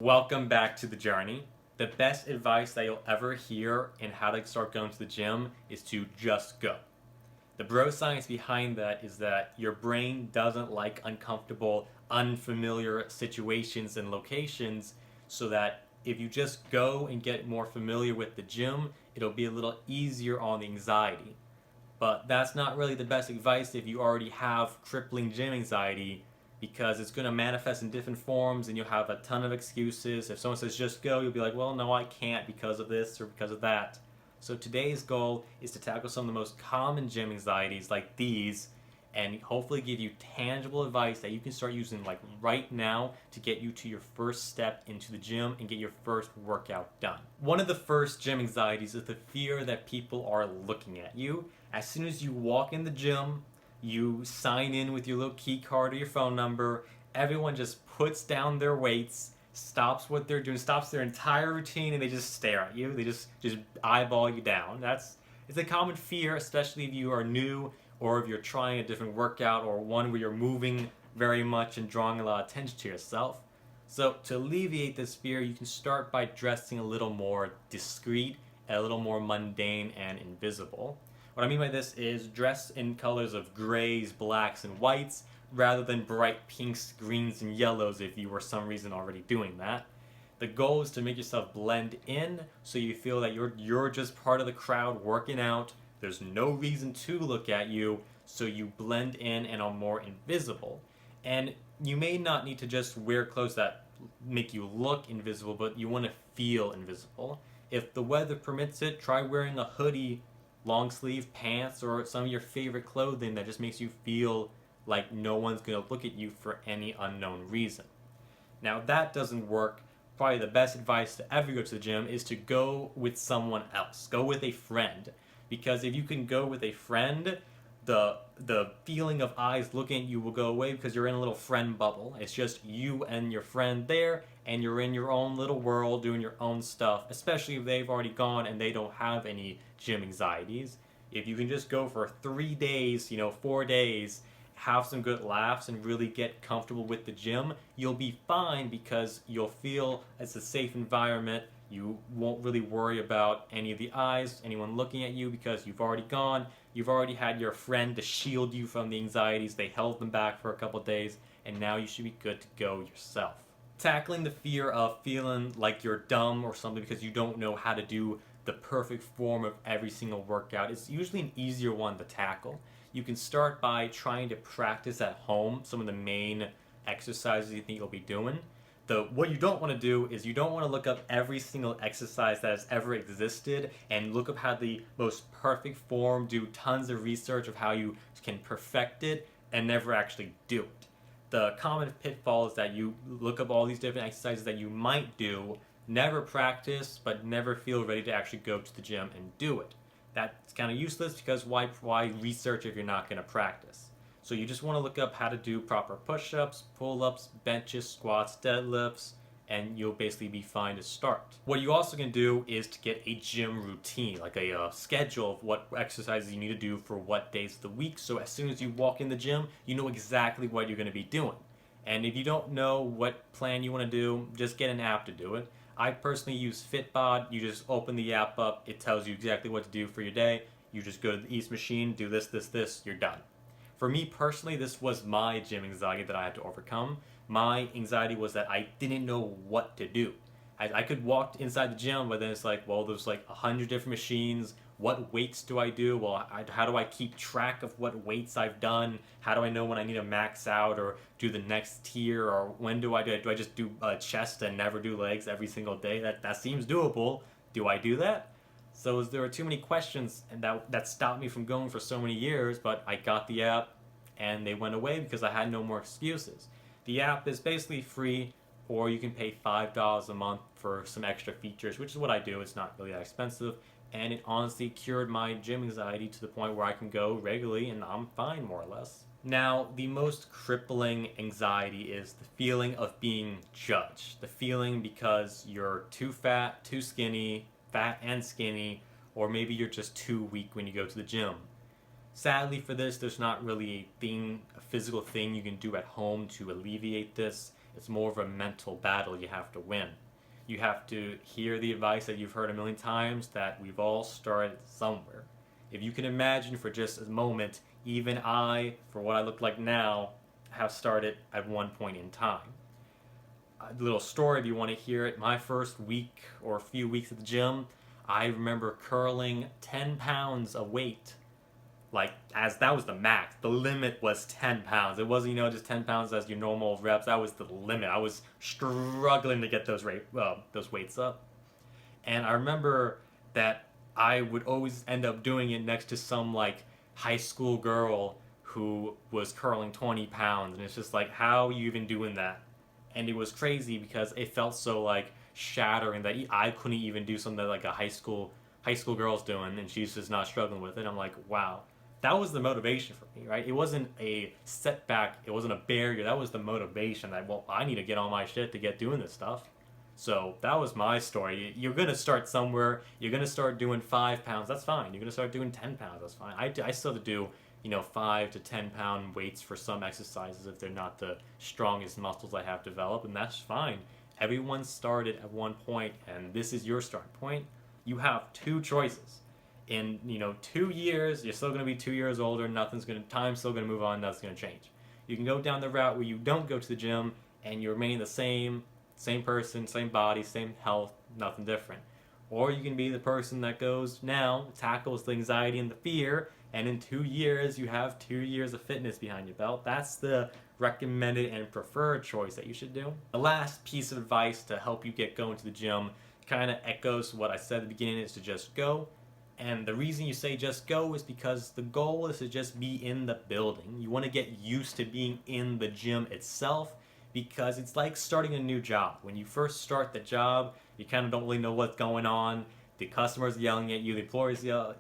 Welcome back to the journey. The best advice that you'll ever hear in how to start going to the gym is to just go. The bro science behind that is that your brain doesn't like uncomfortable, unfamiliar situations and locations, so that if you just go and get more familiar with the gym, it'll be a little easier on the anxiety. But that's not really the best advice if you already have crippling gym anxiety, because it's going to manifest in different forms and you'll have a ton of excuses. If someone says just go, you'll be like, well, no, I can't because of this or because of that. So today's goal is to tackle some of the most common gym anxieties like these and hopefully give you tangible advice that you can start using like right now to get you to your first step into the gym and get your first workout done. One of the first gym anxieties is the fear that people are looking at you. As soon as you walk in the gym, you sign in with your little key card or your phone number, everyone just puts down their weights, stops what they're doing, stops their entire routine, and they just stare at you. They just eyeball you down. It's a common fear, especially if you are new or if you're trying a different workout or one where you're moving very much and drawing a lot of attention to yourself. So to alleviate this fear, you can start by dressing a little more discreet, a little more mundane and invisible. What I mean by this is dress in colors of grays, blacks, and whites rather than bright pinks, greens, and yellows if you were some reason already doing that. The goal is to make yourself blend in so you feel that you're just part of the crowd working out. There's no reason to look at you, so you blend in and are more invisible. And you may not need to just wear clothes that make you look invisible, but you want to feel invisible. If the weather permits it, try wearing a hoodie, long sleeve pants, or some of your favorite clothing that just makes you feel like no one's going to look at you for any unknown reason. Now, if that doesn't work, probably the best advice to ever go to the gym is to go with someone else. Go with a friend. Because if you can go with a friend, the feeling of eyes looking at you will go away because you're in a little friend bubble. It's just you and your friend there, and you're in your own little world doing your own stuff, especially if they've already gone and they don't have any gym anxieties. If you can just go for 3 days, 4 days, have some good laughs and really get comfortable with the gym, you'll be fine because you'll feel it's a safe environment. You won't really worry about any of the eyes, anyone looking at you, because you've already gone. You've already had your friend to shield you from the anxieties. They held them back for a couple days, and now you should be good to go yourself. Tackling the fear of feeling like you're dumb or something because you don't know how to do the perfect form of every single workout is usually an easier one to tackle. You can start by trying to practice at home some of the main exercises you think you'll be doing. What you don't want to do is you don't want to look up every single exercise that has ever existed and look up how the most perfect form, do tons of research of how you can perfect it, and never actually do it. The common pitfall is that you look up all these different exercises that you might do, never practice, but never feel ready to actually go to the gym and do it. That's kind of useless because why research if you're not going to practice? So you just want to look up how to do proper push-ups, pull-ups, benches, squats, deadlifts, and you'll basically be fine to start. What you also can do is to get a gym routine, like a schedule of what exercises you need to do for what days of the week. So as soon as you walk in the gym, you know exactly what you're going to be doing. And if you don't know what plan you want to do, just get an app to do it. I personally use Fitbod. You just open the app up. It tells you exactly what to do for your day. You just go to each machine, do this, you're done. For me personally, this was my gym anxiety that I had to overcome. My anxiety was that I didn't know what to do. I could walk inside the gym, but then it's like, well, there's like 100 different machines. What weights do I do? Well, how do I keep track of what weights I've done? How do I know when I need to max out or do the next tier? Or when do I do it? Do I just do chest and never do legs every single day? That seems doable. Do I do that? So there were too many questions, and that stopped me from going for so many years, but I got the app, and they went away because I had no more excuses. The app is basically free, or you can pay $5 a month for some extra features, which is what I do. It's not really that expensive, and it honestly cured my gym anxiety to the point where I can go regularly, and I'm fine, more or less. Now, the most crippling anxiety is the feeling of being judged. The feeling because you're too fat, too skinny, fat and skinny, or maybe you're just too weak when you go to the gym. Sadly for this, there's not really a physical thing you can do at home to alleviate this. It's more of a mental battle you have to win. You have to hear the advice that you've heard a million times, that we've all started somewhere. If you can imagine for just a moment, even I, for what I look like now, have started at one point in time. A little story if you want to hear it. My first week or a few weeks at the gym, I remember curling 10 pounds of weight. Like, as that was the max. The limit was 10 pounds. It wasn't, just 10 pounds as your normal reps. That was the limit. I was struggling to get those weights up. And I remember that I would always end up doing it next to some, like, high school girl who was curling 20 pounds. And it's just like, how are you even doing that? And it was crazy because it felt so, like, shattering that I couldn't even do something that, like, a high school girl's doing, and she's just not struggling with it. I'm like, wow. That was the motivation for me, right? It wasn't a setback. It wasn't a barrier. That was the motivation that, well, I need to get on my shit to get doing this stuff. So that was my story. You're going to start somewhere. You're going to start doing 5 pounds. That's fine. You're going to start doing 10 pounds. That's fine. I still do, 5 to 10 pound weights for some exercises if they're not the strongest muscles I have developed, and that's fine. Everyone started at one point, and this is your starting point. You have two choices. In 2 years, you're still going to be 2 years older. Time's still going to move on. Nothing's going to change. You can go down the route where you don't go to the gym and you remain the same person, same body, same health, nothing different. Or you can be the person that goes now, tackles the anxiety and the fear, and in 2 years you have 2 years of fitness behind your belt. That's the recommended and preferred choice that you should do. The last piece of advice to help you get going to the gym kind of echoes what I said at the beginning, is to just go. And the reason you say just go is because the goal is to just be in the building. You want to get used to being in the gym itself, because it's like starting a new job. When you first start the job, you kind of don't really know what's going on. The customers are yelling at you, the employees are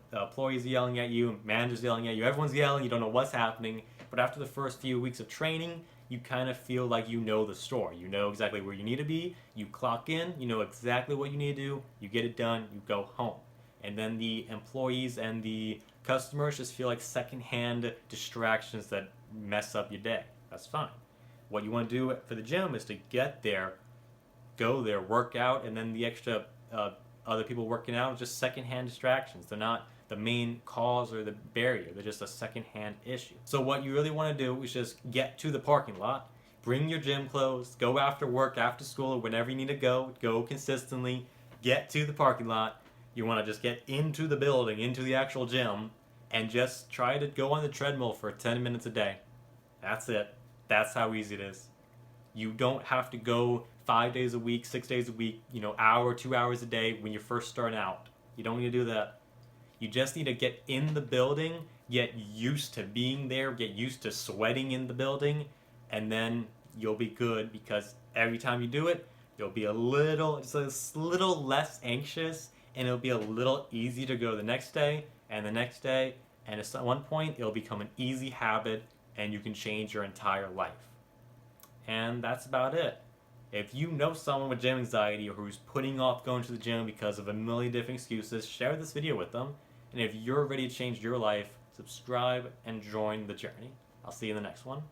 yelling at you, managers yelling at you, everyone's yelling, you don't know what's happening. But after the first few weeks of training, you kind of feel like you know the store. You know exactly where you need to be, you clock in, you know exactly what you need to do, you get it done, you go home. And then the employees and the customers just feel like secondhand distractions that mess up your day. That's fine. What you want to do for the gym is to get there, go there, work out, and then the extra other people working out are just secondhand distractions. They're not the main cause or the barrier. They're just a secondhand issue. So what you really want to do is just get to the parking lot, bring your gym clothes, go after work, after school, or whenever you need to go consistently, get to the parking lot. You want to just get into the building, into the actual gym, and just try to go on the treadmill for 10 minutes a day. That's it. That's how easy it is. You don't have to go 5 days a week, 6 days a week, hour, 2 hours a day when you're first starting out. You don't need to do that. You just need to get in the building, get used to being there, get used to sweating in the building, and then you'll be good, because every time you do it, you'll be just a little less anxious, and it'll be a little easier to go the next day and the next day, and at one point it'll become an easy habit and you can change your entire life. And that's about it. If you know someone with gym anxiety or who's putting off going to the gym because of a million different excuses, share this video with them. And if you're ready to change your life, subscribe and join the journey. I'll see you in the next one.